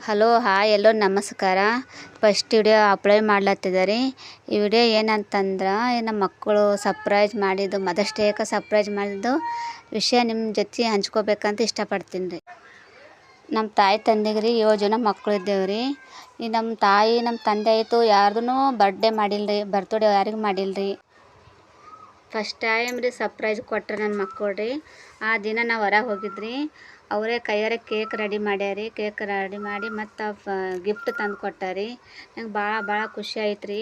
Hello hi ಎಲ್ಲೋ ನಮಸ್ಕಾರ. First video upload ಮಾಡ್ಲತ್ತಿದ್ದಾರೆ. ಈ ವಿಡಿಯೋ ಏನಂತಂದ್ರೆ ನಮ್ಮ ಮಕ್ಕಳು ಸರ್ಪ್ರೈಸ್ ಮಾಡಿದ್ದು ಮದರ್ಸ್ ಡೇಗೆ ಸರ್ಪ್ರೈಸ್ ಮಾಡಿದ್ದು ವಿಷಯ ನಿಮ್ಮ ಜೊತೆ ಹಂಚ್ಕೋಬೇಕಂತ ಇಷ್ಟಪಡ್ತೀನಿ ರೀ. ನಮ್ಮ ತಾಯಿ ತಂದೆಗೆ ರೀ 7 ಜನ ಮಕ್ಕಳು ಇದ್ದೇವೆ ರೀ. ಈ ನಮ್ಮ ತಾಯಿ ನಮ್ಮ ತಂದೆ ಆಯಿತು ಯಾರ್ದು ಬರ್ಡೇ ಮಾಡಿಲ್ಲ ರೀ, ಬರ್ತಡೇ ಯಾರಿಗೂ ಮಾಡಿಲ್ಲ ರೀ. ಫಸ್ಟ್ ಟೈಮ್ ರೀ ಸರ್ಪ್ರೈಸ್ ಕೊಟ್ರೆ ನನ್ನ ಮಕ್ಕಳು ರೀ. ಆ ದಿನ ನಾವು ಹೊರಗೆ ಹೋಗಿದ್ರಿ, ಅವರೇ ಕೈಯಾರೆ ಕೇಕ್ ರೆಡಿ ಮಾಡ್ಯಾರಿ. ಕೇಕ್ ರೆಡಿ ಮಾಡಿ ಮತ್ತು ಗಿಫ್ಟ್ ತಂದು ಕೊಟ್ಟಾರಿ. ನಂಗೆ ಭಾಳ ಖುಷಿ ಆಯ್ತು ರೀ.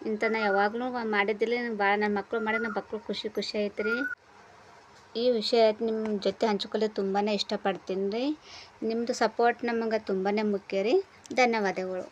ಇಂಥ ನಾ ಯಾವಾಗಲೂ ಮಾಡಿದ್ದಿಲ್ಲ. ನಂಗೆ ಭಾಳ ನನ್ನ ಮಕ್ಕಳು ಮಾಡಿ ನನ್ನ ಮಕ್ಕಳು ಖುಷಿ ಆಯ್ತು ರೀ. ಈ ವಿಷಯ ನಿಮ್ಮ ಜೊತೆ ಹಂಚ್ಕೊಳ್ಳಿ ತುಂಬಾ ಇಷ್ಟಪಡ್ತೀನಿ ರೀ. ನಿಮ್ಮದು ಸಪೋರ್ಟ್ ನಮಗೆ ತುಂಬಾ ಮುಖ್ಯ ರೀ. ಧನ್ಯವಾದಗಳು.